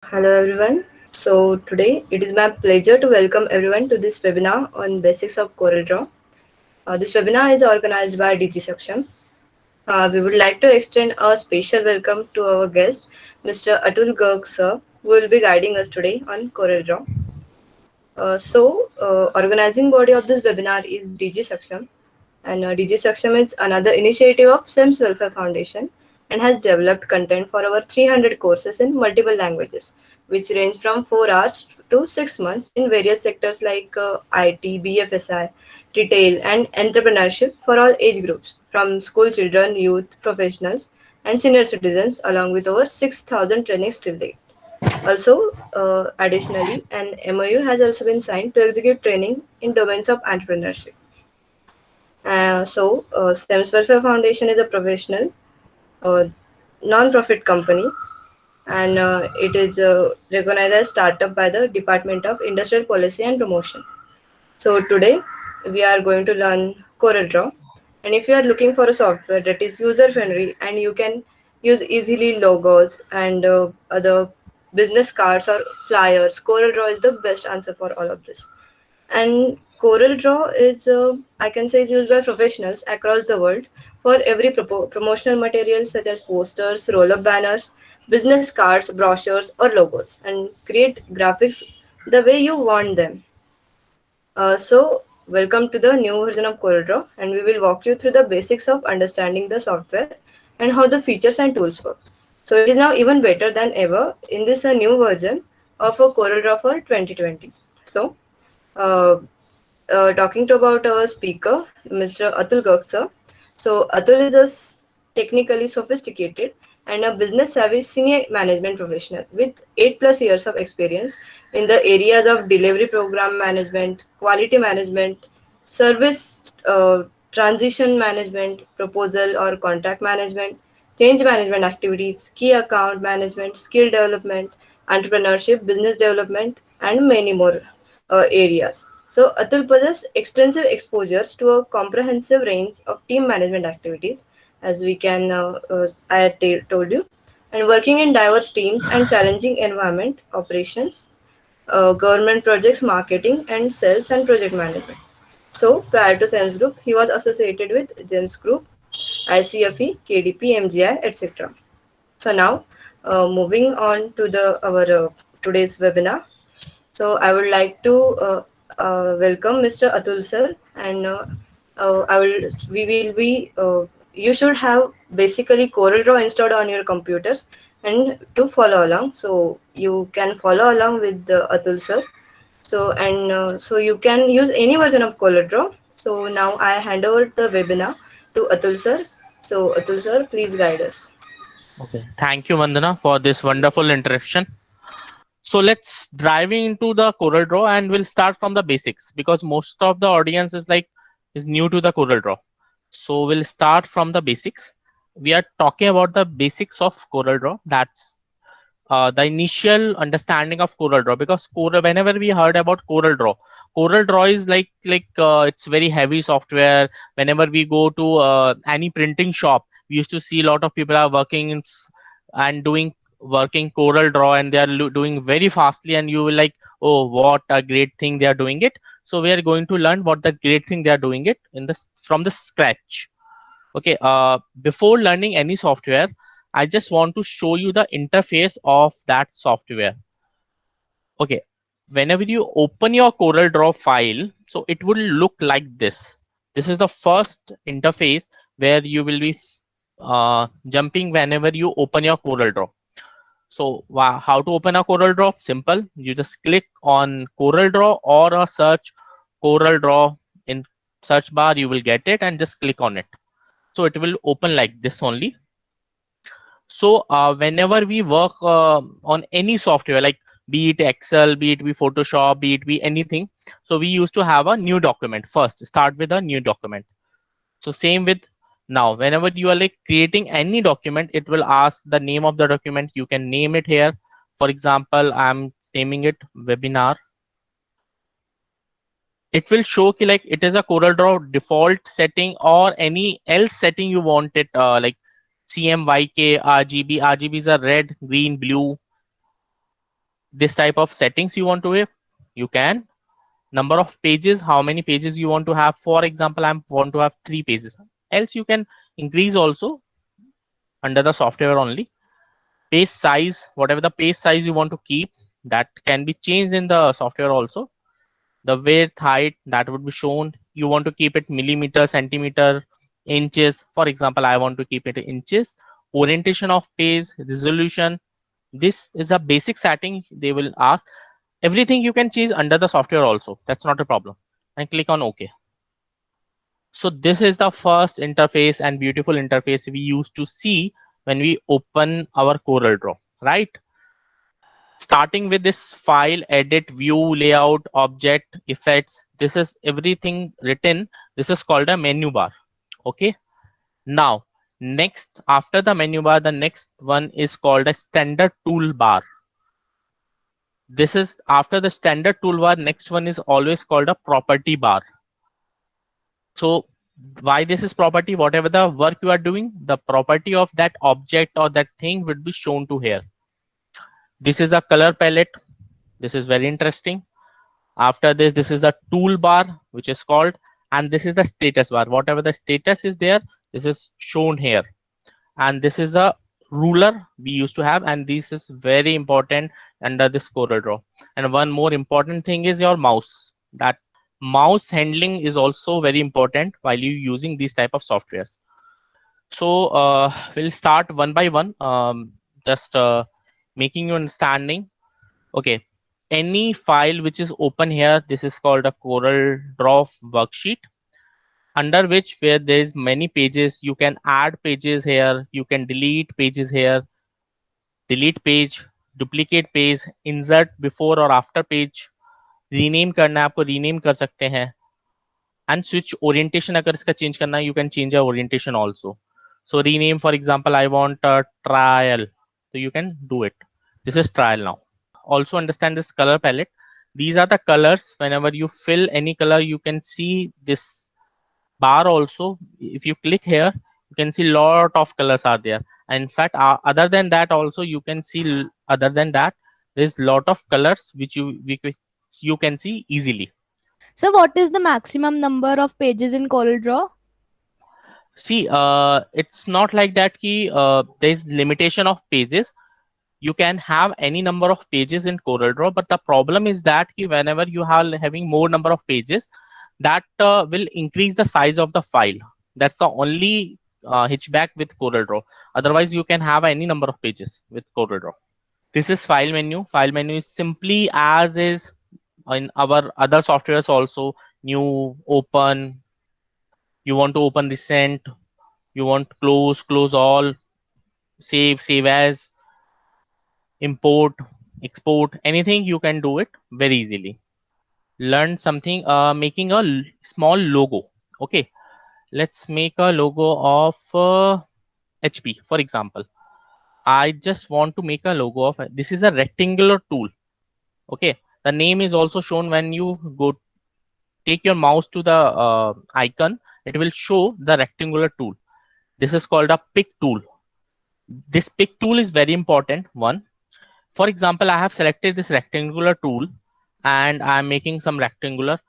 Hello everyone. So today it is my pleasure to welcome everyone to this webinar on basics of CorelDRAW. This webinar is organized by DG Saksham. We would like to extend a special welcome to our guest, Mr. Atul Garg sir, who will be guiding us today on CorelDRAW. Organizing body of this webinar is DG Saksham, and DG Saksham is another initiative of SEMS Welfare Foundation and has developed content for over 300 courses in multiple languages, which range from 4 hours to 6 months in various sectors like IT, BFSI, retail, and entrepreneurship for all age groups, from school children, youth, professionals, and senior citizens, along with over 6,000 trainings till date. Also, additionally, an MOU has also been signed to execute training in domains of entrepreneurship. STEMS Welfare Foundation is a professional uh, non-profit company, and it is recognized as startup by the Department of Industrial Policy and Promotion. So today we are going to learn CorelDRAW, and if you are looking for a software that is user-friendly and you can use easily logos and other business cards or flyers, CorelDRAW is the best answer for all of this. And CorelDRAW is, I can say, is used by professionals across the world for every promotional material such as posters, roll-up banners, business cards, brochures, or logos, and create graphics the way you want them. Welcome to the new version of CorelDRAW, and we will walk you through the basics of understanding the software and how the features and tools work. So, it is now even better than ever in this new version of a CorelDRAW for 2020. So, uh, talking to about our speaker, Mr. Atul Garg sir. So Atul is a technically sophisticated and a business savvy senior management professional with 8+ years of experience in the areas of delivery program management, quality management, service transition management, proposal or contract management, change management activities, key account management, skill development, entrepreneurship, business development, and many more areas. So Atul possesses extensive exposures to a comprehensive range of team management activities, as we can, I had told you, and working in diverse teams and challenging environment operations, government projects, marketing, and sales and project management. So prior to Sales Group, he was associated with Gens Group, ICFE, KDP, MGI, etc. So now, moving on to the our today's webinar. So I would like to welcome Mr. Atul sir, and we will be. You should have basically CorelDRAW installed on your computers and to follow along. So you can follow along with Atul sir. So you can use any version of CorelDRAW. So now I hand over the webinar to Atul sir. So Atul sir, please guide us. Okay, thank you, Vandana, for this wonderful introduction. So let's dive into the CorelDRAW and we'll start from the basics because most of the audience is new to the CorelDRAW. So we'll start from the basics. We are talking about the basics of CorelDRAW. That's the initial understanding of CorelDRAW because whenever we heard about CorelDRAW is it's very heavy software. Whenever we go to any printing shop, we used to see a lot of people are working and doing working CorelDRAW and they are doing very fastly and you will like, oh, what a great thing they are doing it. So we are going to learn what the great thing they are doing it in this from the scratch. Okay, before learning any software, I just want to show you the interface of that software. Okay, whenever you open your CorelDRAW file, so it will look like this. This is the first interface where you will be jumping whenever you open your CorelDRAW. So how to open a CorelDRAW? Simple. You just click on CorelDRAW or a search CorelDRAW in search bar. You will get it and just click on it. So it will open like this only. So whenever we work on any software, like be it Excel, be it be Photoshop, be it be anything, so we used to have a new document first. Start with a new document. So same with now. Whenever you are like creating any document, it will ask the name of the document. You can name it here. For example, I'm naming it webinar. It will show like it is a CorelDRAW default setting or any else setting you want it like CMYK, RGB. RGBs are red, green, blue. this type of settings you want to have, you can. Number of pages, how many pages you want to have. For example, I want to have 3 pages, else you can increase also under the software only. Page size, whatever the page size you want to keep, that can be changed in the software also. The width, height, that would be shown. You want to keep it millimeter, centimeter, inches. For example, I want to keep it inches. Orientation of page, resolution, this is a basic setting they will ask. Everything you can change under the software also, that's not a problem. And click on OK. So this is the first interface and beautiful interface we used to see when we open our CorelDRAW, right? Starting with this file, edit, view, layout, object, effects, this is everything written. This is called a menu bar. Okay. Now, next, after the menu bar, the next one is called a standard toolbar. This is after the standard toolbar. Next one is always called a property bar. So why this is property? Whatever the work you are doing, the property of that object or that thing would be shown to here. This is a color palette. This is very interesting. After this, this is a toolbar which is called, and this is the status bar. Whatever the status is there, this is shown here. And this is a ruler we used to have, and this is very important under this CorelDRAW. And one more important thing is your mouse. That mouse handling is also very important while you using these type of softwares. So we'll start one by one, just making you understanding. Okay, any file which is open here, this is called a CorelDRAW worksheet, under which where there is many pages. You can add pages here, you can delete pages here, delete page, duplicate page, insert before or after page, rename करना है आपको rename कर सकते हैं, and switch orientation अगर इसका change करना है, you can change the orientation also. So rename, for example, I want a trial, so you can do it. This is trial now. Also understand this color palette. These are the colors. Whenever you fill any color, you can see this bar also. If you click here, you can see lot of colors are there. And in fact, other than that also, you can see other than that, there's lot of colors which you can see easily. So what is the maximum number of pages in CorelDRAW? See, it's not like that ki, there's limitation of pages. You can have any number of pages in CorelDRAW, but the problem is that ki whenever you are having more number of pages, that will increase the size of the file. That's the only hitchback with CorelDRAW. Otherwise, you can have any number of pages with CorelDRAW. This is file menu. File menu is simply as is in our other softwares also. New, open. You want to open recent. You want close, close all. Save, save as. Import, export, anything you can do it very easily. Learn something, making a small logo. Okay, let's make a logo of HP, for example. I just want to make a logo of this is a rectangular tool. Okay, the name is also shown. When you go take your mouse to the icon, it will show the rectangular tool. This is called a pick tool. This pick tool is very important one. For example, I have selected this rectangular tool and I'm making some rectangular.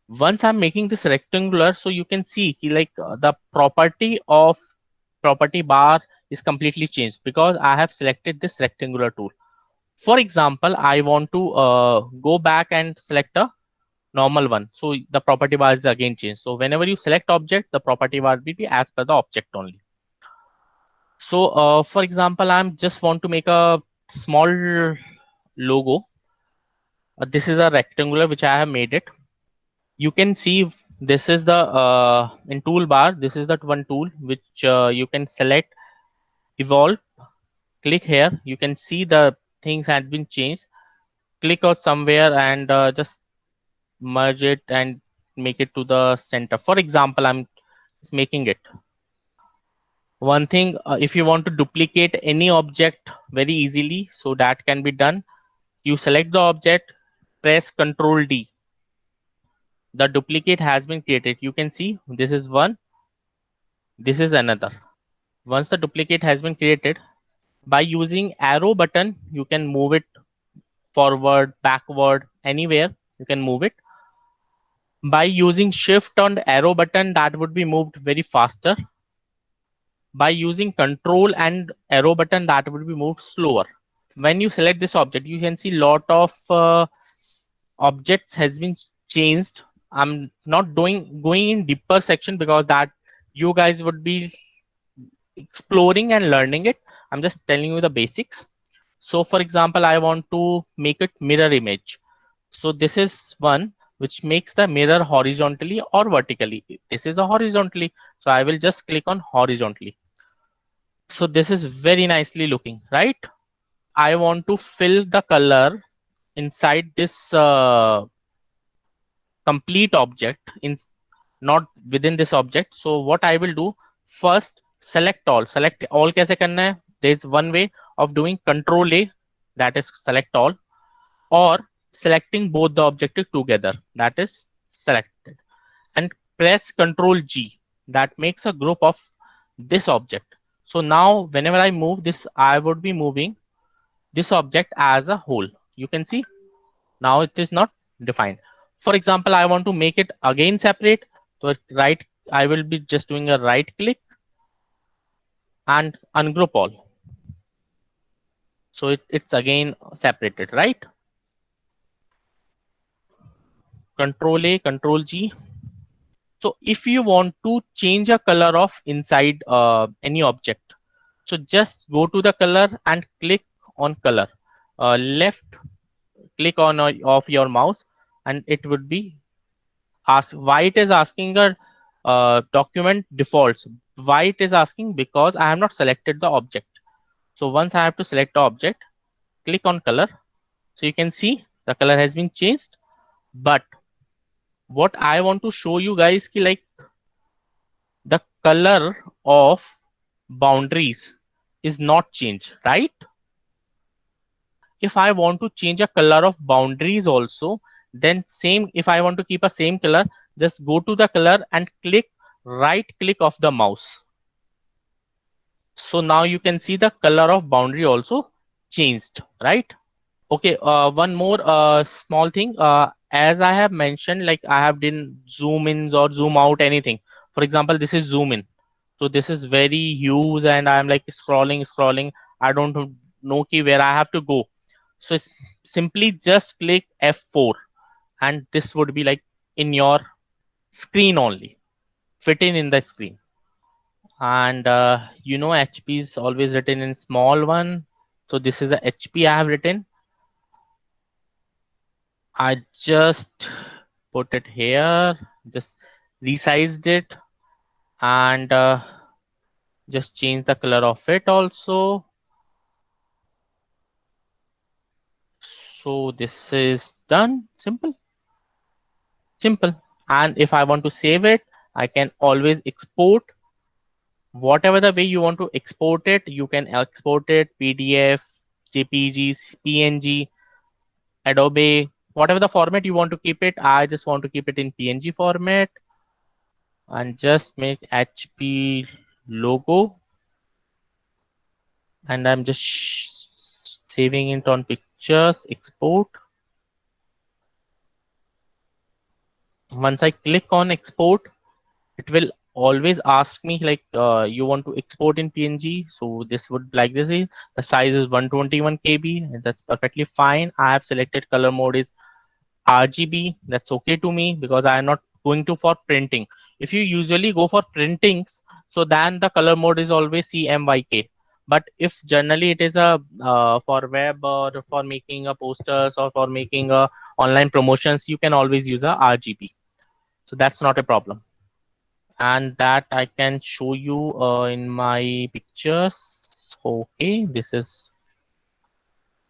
Once I'm making this rectangular, so you can see like the property of property bar is completely changed because I have selected this rectangular tool. For example, I want to go back and select a normal one. So the property bar is again changed. So whenever you select object, the property bar will be as per the object only. So for example, I'm just want to make a small logo. This is a rectangular which I have made it. You can see this is the in toolbar. This is that one tool which you can select, evolve, click here. You can see the things had been changed. Click out somewhere and just merge it and make it to the center. For example, I'm just making it. One thing, if you want to duplicate any object very easily, so that can be done. You select the object, press Ctrl D. The duplicate has been created. You can see this is one, this is another. Once the duplicate has been created, by using arrow button, you can move it forward, backward, anywhere you can move it. By using shift on the arrow button, that would be moved very faster. By using control and arrow button, that would be moved slower. When you select this object, you can see lot of objects has been changed. I'm not going in deeper section because that you guys would be exploring and learning it. I'm just telling you the basics. So for example, I want to make it mirror image. So this is one which makes the mirror horizontally or vertically. This is a horizontally, so I will just click on horizontally. So this is very nicely looking, right? I want to fill the color inside this complete object, in not within this object. So what I will do, first select all. Select all kaise karna hai? There is one way of doing control A, that is select all, or selecting both the objectives together, that is selected, and press control G, that makes a group of this object. So now whenever I move this, I would be moving this object as a whole. You can see now it is not defined. For example, I want to make it again separate. So right, I will be just doing a right click and ungroup all. So it's again separated, right? Control A, control G. So if you want to change a color of inside any object, so just go to the color and click on color. Left click on of your mouse, and it would be ask why it is asking a document defaults. Why it is asking? Because I have not selected the object. So once I have to select the object, click on color. So you can see the color has been changed. But what I want to show you guys ki like the color of boundaries is not changed, right? If I want to change a color of boundaries also, then same, if I want to keep a same color, just go to the color and click right click of the mouse. So now you can see the color of boundary also changed, right? Okay, one more small thing. As I have mentioned, like I have done zoom ins or zoom out anything. For example, this is zoom in. So this is very huge and I'm like scrolling. I don't know where I have to go. So it's simply just click F4 and this would be like in your screen only, fitting in the screen. And you know, HP is always written in small one. So this is a HP I have written. I just put it here, just resized it and just change the color of it also. So this is done. Simple. And if I want to save it, I can always export. Whatever the way you want to export it, you can export it PDF, JPG, PNG, Adobe, whatever the format you want to keep it. I just want to keep it in PNG format and just make HP logo, and I'm just saving it on pictures, export. Once I click on export, it will always ask me like you want to export in PNG. So this would like this is the size is 121 KB, and that's perfectly fine. I have selected color mode is RGB. That's okay to me because I am not going to for printing. If you usually go for printings, so then the color mode is always CMYK. But if generally it is a for web or for making a posters or for making a online promotions, you can always use a RGB. So that's not a problem. And that I can show you in my pictures. Okay, this is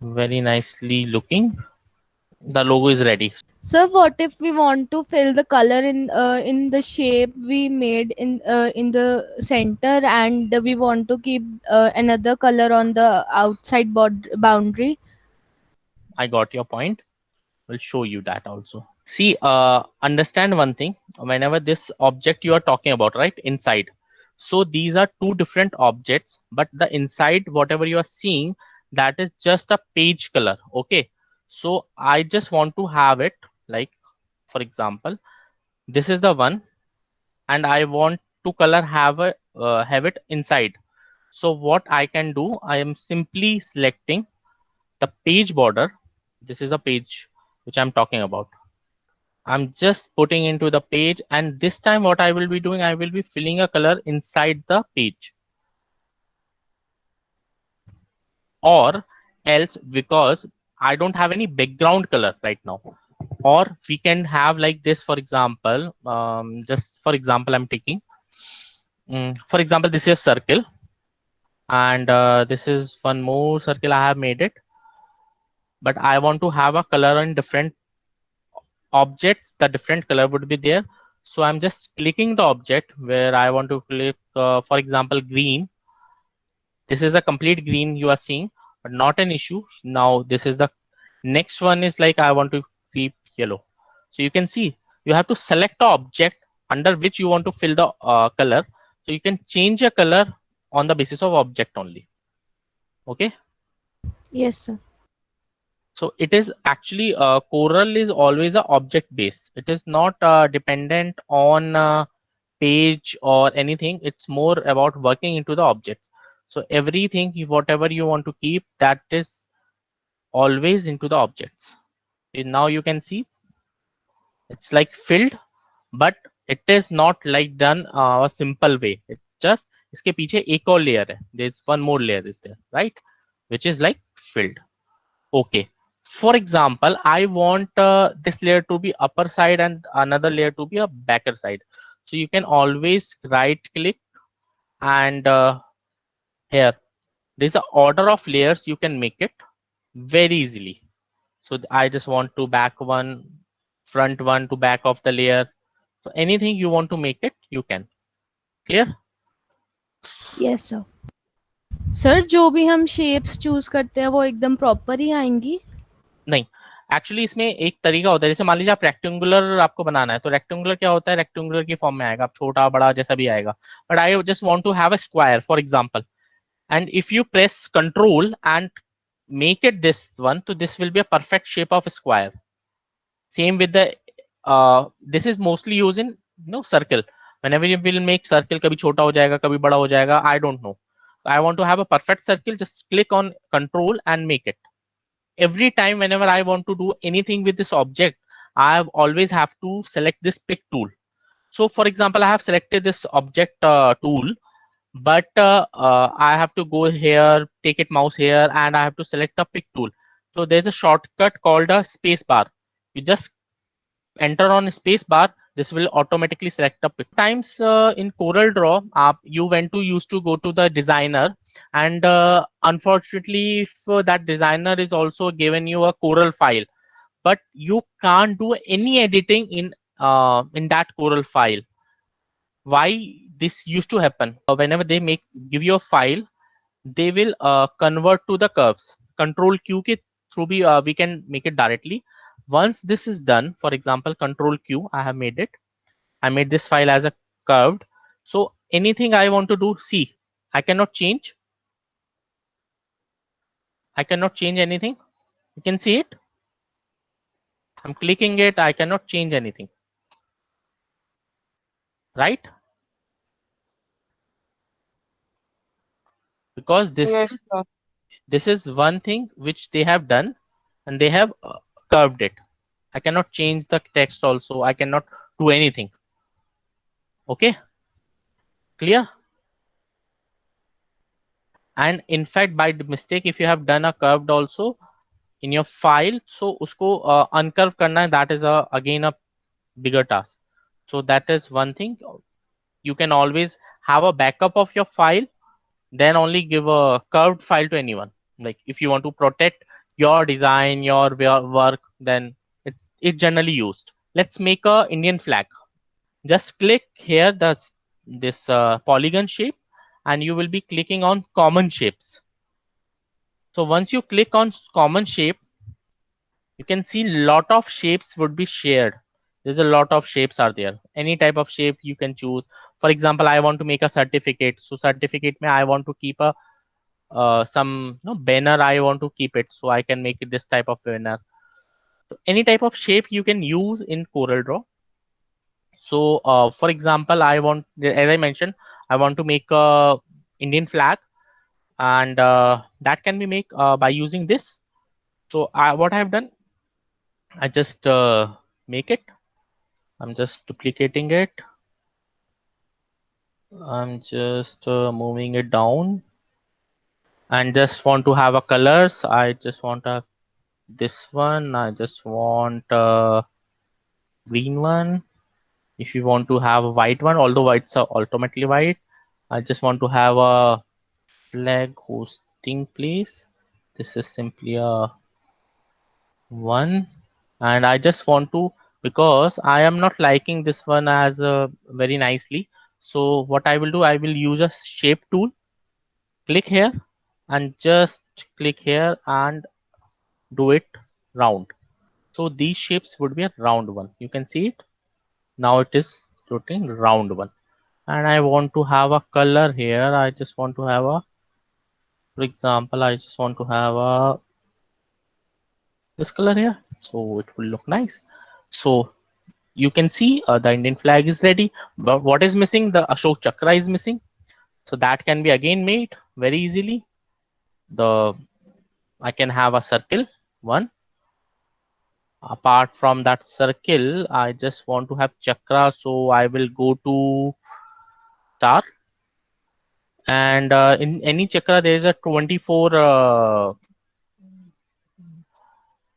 very nicely looking. The logo is ready. So what if we want to fill the color in the shape we made in the center, and we want to keep another color on the outside boundary? I got your point. Will show you that also. See, understand one thing. Whenever this object you are talking about, right, inside. So these are two different objects, but the inside, whatever you are seeing, that is just a page color. Okay. So I just want to have it like, for example, this is the one, and I want to color have it inside. So what I can do, I am simply selecting the page border. This is a page which I'm talking about. I'm just putting into the page, and this time what I will be doing, I will be filling a color inside the page. Or else, because I don't have any background color right now, or we can have like this, for example, just for example I'm taking, for example, this is circle, and this is one more circle I have made it, but I want to have a color in different objects, the different color would be there. So I'm just clicking the object where I want to click, for example, green. This is a complete green you are seeing, but not an issue. Now this is the next one is like I want to keep yellow. So you can see you have to select the object under which you want to fill the color. So you can change a color on the basis of object only. Okay. Yes, sir. So it is actually Coral is always a object based. It is not dependent on page or anything. It's more about working into the objects. So everything whatever you want to keep, that is always into the objects. And now you can see it's like filled, but it is not like done a simple way. It's just इसके पीछे एक और layer है. There's one more layer is there, right? Which is like filled. Okay. For example, I want this layer to be upper side and another layer to be a backer side. So you can always right click and here there's a order of layers you can make it very easily. So I just want to back one, front one to back of the layer. So anything you want to make it, you can. Clear? Yes sir. Sir जो भी हम shapes choose करते हैं वो एकदम proper ही आएंगी? नहीं, actually इसमें एक तरीका होता है. जैसे मान लीजिए आप रेक्टेंगुलर आपको बनाना है, तो रेक्टेंगुलर क्या होता है, रेक्टेंगुलर की फॉर्म में आएगा, आप छोटा बड़ा जैसा भी आएगा. But I just want to have a square for example, and if you press control and make it this one, so this will be a perfect shape of a square. Same with the this is mostly used in circle. Whenever you will make circle, kabhi chota ho jayega, kabhi bada ho jayega, I don't know. I want to have a perfect circle, just click on control and make it. Every time whenever I want to do anything with this object, I always have to select this pick tool. So for example, I have selected this object tool, but I have to go here, take it mouse here, and I have to select a pick tool. So there's a shortcut called a space bar. You just enter on space bar, this will automatically select a pick. Times in Corel Draw, you used to go to the designer, and unfortunately, if that designer is also given you a Corel file, but you can't do any editing in that Corel file. Why this used to happen? Whenever they give you a file, they will convert to the curves. Control Q ke through we can make it directly. Once this is done, for example, Control Q, I have made it. I made this file as a curved. So anything I want to do, see, I cannot change. I cannot change anything. You can see it. I'm clicking it. I cannot change anything. Right? Because this is one thing which they have done, and they have curved it. I cannot change the text also. I cannot do anything. Okay, clear? And in fact, by mistake, if you have done a curved also in your file, so usko uncurve karna, that is again a bigger task. So that is one thing. You can always have a backup of your file, then only give a curved file to anyone. Like if you want to protect your design, your work, then it's generally used. Let's make a Indian flag. Just click here this polygon shape, and you will be clicking on common shapes. So once you click on common shape, you can see lot of shapes would be shared. There's a lot of shapes are there. Any type of shape you can choose. For example, I want to make a certificate. So certificate mein I want to keep a some banner. I want to keep it, so I can make it this type of banner. So any type of shape you can use in CorelDRAW. So for example, as I mentioned, I want to make a Indian flag, and that can be made by using this. So what I have done, I just make it. I'm just duplicating it. I'm just moving it down, and just want to have a colors. I just want this one. I just want a green one. If you want to have a white one, although whites are automatically white, I just want to have a flag hosting place. This is simply a one, and I just want to, because I am not liking this one as very nicely. So what I will do, I will use a shape tool. Click here and just click here and do it round. So these shapes would be a round one. You can see it. Now it is looking round one. And I want to have a color here. I just want to have a, for example, I just want to have a this color here. So it will look nice. So you can see the Indian flag is ready. But what is missing? The Ashok Chakra is missing. So that can be again made very easily. I can have a circle one. Apart from that circle, I just want to have chakra. So I will go to star, and in any chakra there is a 24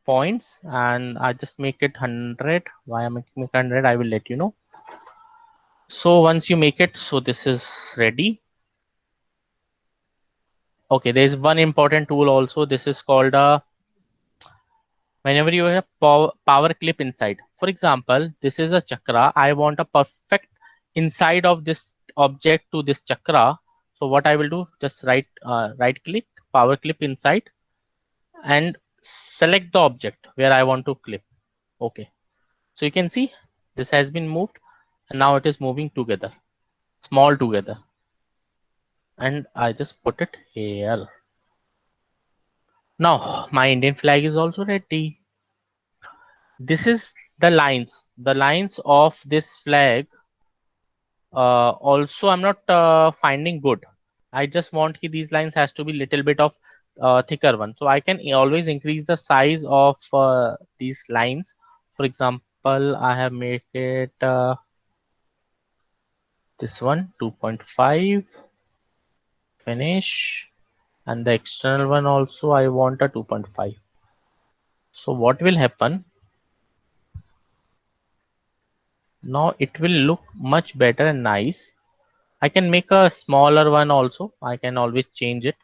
points, and I just make it 100. Why I'm making it 100, I will let you know. So once you make it, so this is ready. Okay, there is one important tool also. This is called a, whenever you have power clip inside. For example, this is a chakra. I want a perfect inside of this object to this chakra. So what I will do, just right click, power clip inside, and select the object where I want to clip. Okay, so you can see this has been moved, and now it is moving together, small together, and I just put it here. Now my Indian flag is also ready. This is the lines of this flag. Also I'm not finding good. I just want these lines has to be little bit of thicker one, so I can always increase the size of these lines. For example, I have made it this one 2.5 finish, and the external one also I want a 2.5. So what will happen now, it will look much better and nice. I can make a smaller one also. I can always change it.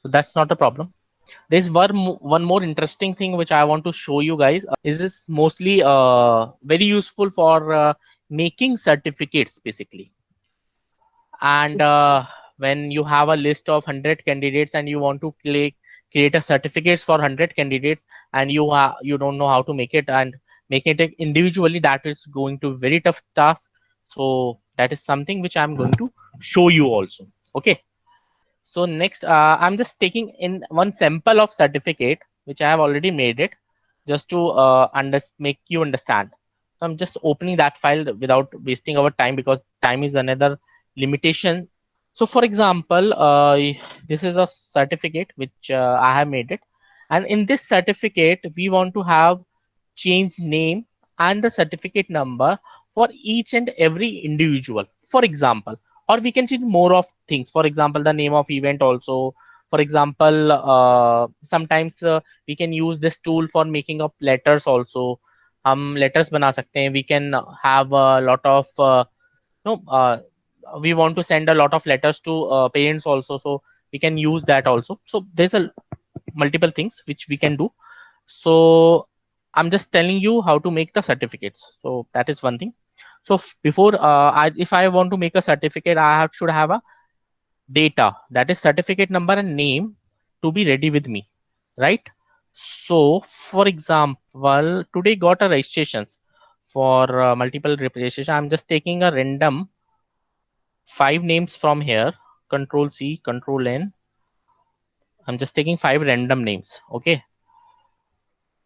So that's not a problem. There's one more interesting thing which I want to show you guys. Is this mostly very useful for making certificates basically. And when you have a list of 100 candidates and you want to create a certificates for 100 candidates, and you don't know how to make it and make it individually, that is going to be very tough task. So that is something which I'm going to show you also. Okay, so next I'm just taking in one sample of certificate which I have already made it, just to make you understand. So I'm just opening that file without wasting our time, because time is another limitation. So for example, this is a certificate which I have made it, and in this certificate we want to have change name and the certificate number for each and every individual, for example. Or we can change more of things, for example the name of event also. For example, sometimes we can use this tool for making up letters also. हम letters बना सकते हैं. We can have a lot of no we want to send a lot of letters to parents also, so we can use that also. So there's a multiple things which we can do. So I'm just telling you how to make the certificates. So that is one thing. So before if I want to make a certificate, should have a data, that is certificate number and name, to be ready with me, right? So for example, today got a registrations for multiple registration. I'm just taking a random 5 names from here. Control C, Control N. I'm just taking 5 random names. Okay,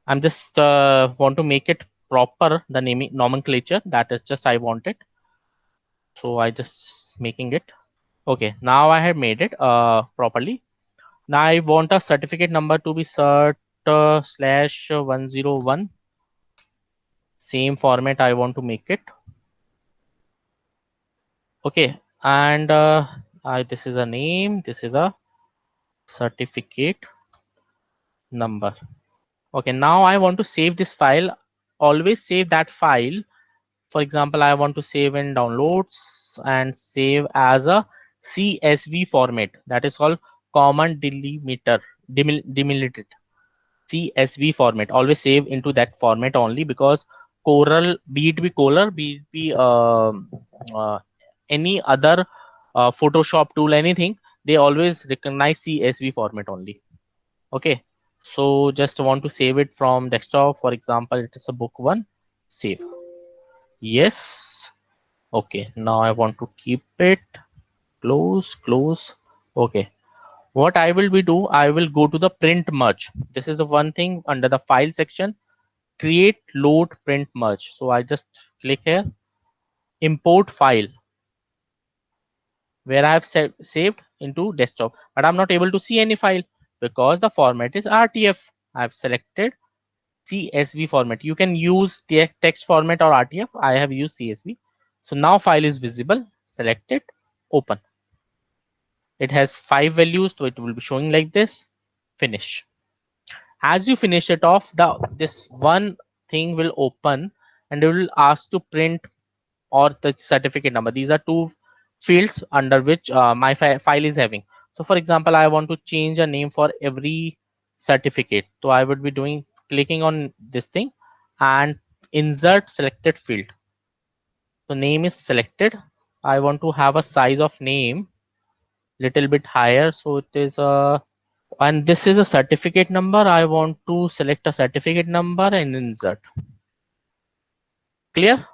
I'm just want to make it proper, the naming nomenclature, that is just I want it. So I just making it. Okay, now I have made it properly. Now I want a certificate number to be cert slash 101. Same format I want to make it. Okay, and this is a name, this is a certificate number. Okay, now I want to save this file. Always save that file. For example, I want to save in downloads and save as a CSV format. That is called common delimiter, delimited CSV format. Always save into that format only, because Coral, be it be Coral, be it be uh, any other Photoshop tool, anything, they always recognize CSV format only. Okay, so just want to save it from desktop. For example, it is a book one. Save. Yes. Okay, now I want to keep it. Close. Okay, what I will be do, I will go to the print merge. This is the one thing under the file section, create, load, print merge. So I just click here, import file, where I have saved into desktop, but I'm not able to see any file because the format is RTF. I've selected CSV format. You can use text format or RTF. I have used CSV. So now file is visible. Select it, open. It has 5 values, so it will be showing like this. Finish. As you finish it off, this one thing will open and it will ask to print or the certificate number. These are two fields under which my file is having. So for example, I want to change a name for every certificate. So I would be doing clicking on this thing and insert selected field. So name is selected. I want to have a size of name little bit higher, so it is a, and this is a certificate number. I want to select a certificate number and insert. Clear?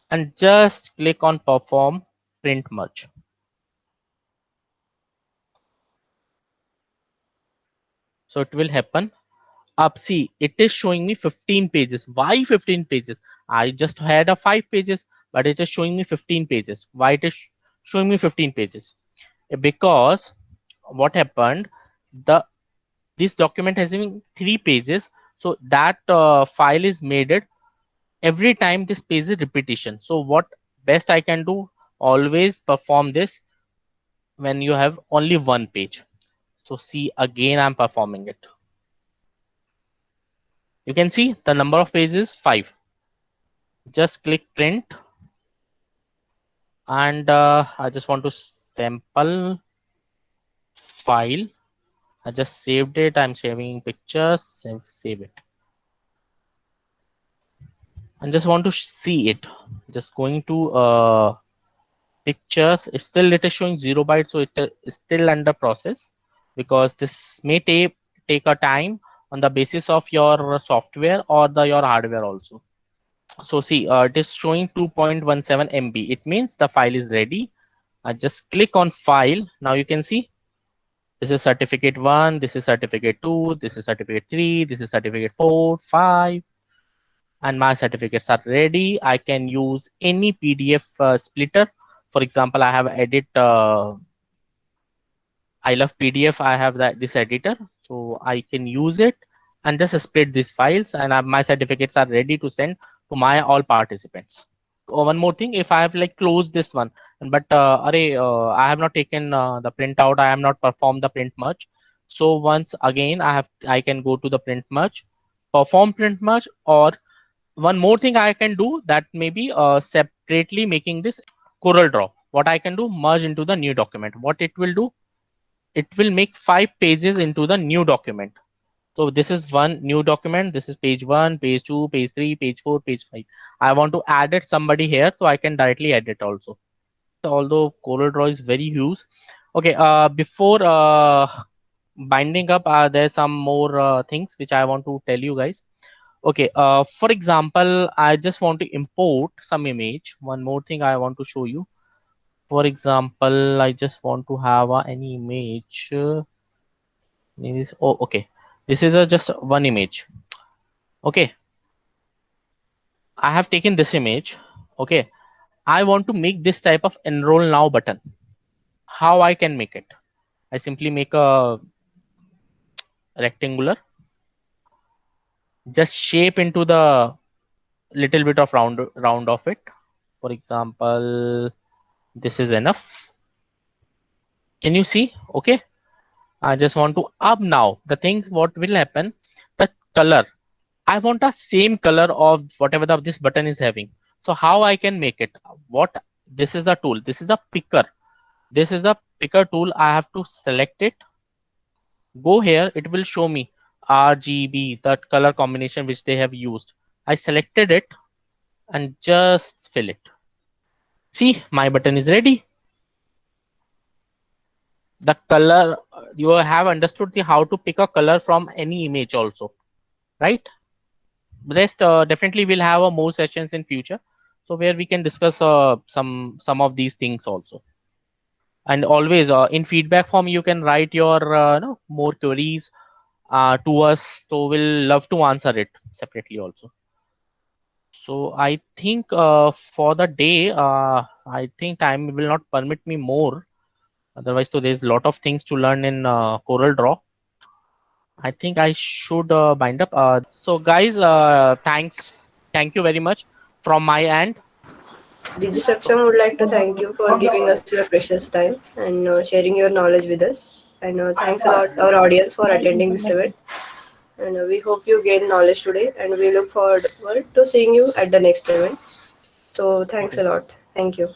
And just click on perform print merge. So it will happen. Up, see, it is showing me 15 pages. Why 15 pages? I just had a 5 pages, but it is showing me 15 pages. Why it is showing me 15 pages? Because what happened, the this document has even 3 pages, so that file is made it every time this page is repetition. So what best I can do, always perform this when you have only one page. So see, again I'm performing it. You can see the number of pages 5. Just click print, and I just want to sample file. I just saved it. I'm saving pictures. Save it, and just want to see it. Just going to pictures. Still it is showing 0 bytes, so it is still under process, because this may take a time on the basis of your software or your hardware also. So see, it is showing 2.17 MB. It means the file is ready. I just click on file. Now you can see this is certificate 1, this is certificate 2, this is certificate 3, this is certificate 4, 5, and my certificates are ready. I can use any PDF splitter. For example, I have edit I love PDF. I have this editor, so I can use it and just split these files, and my certificates are ready to send to my all participants. One more thing, if I have like closed this one, but I have not taken the printout, I have not performed the print merge. So once again, I can go to the print merge, perform print merge, or one more thing I can do, that maybe separately making this Corel Draw. What I can do, merge into the new document. What it will do, it will make 5 pages into the new document. So this is one new document. This is page 1, page 2, page 3, page 4, page 5. I want to add it somebody here, so I can directly edit also. Although Corel Draw is very huge. Okay, before binding up, there's some more things which I want to tell you guys. Okay, for example, I just want to import some image. One more thing I want to show you. For example, I just want to have any image. Oh, okay. This is just one image. Okay, I have taken this image. Okay, I want to make this type of enroll now button. How I can make it? I simply make a rectangular, just shape into the little bit of round of it. For example, this is enough. Can you see? Okay, I just want to up now. The thing what will happen, the color. I want a same color of whatever this button is having. So how I can make it? What, this is the tool. This is a picker. This is a picker tool. I have to select it. Go here. It will show me RGB, that color combination which they have used. I selected it and just fill it. See, my button is ready. The color, you have understood how to pick a color from any image also, right? Rest definitely we'll have more sessions in future, so where we can discuss some of these things also. And always in feedback form you can write your no, more queries to us, so we'll love to answer it separately also. So I think for the day I think time will not permit me more. Otherwise, so there's a lot of things to learn in Corel Draw. I think I should bind up. So guys, thank you very much from my end. DJ Saksham would like to thank you for giving us your precious time and sharing your knowledge with us. And thanks a lot our audience for attending this event. And we hope you gain knowledge today. And we look forward to seeing you at the next event. So thanks a lot. Thank you.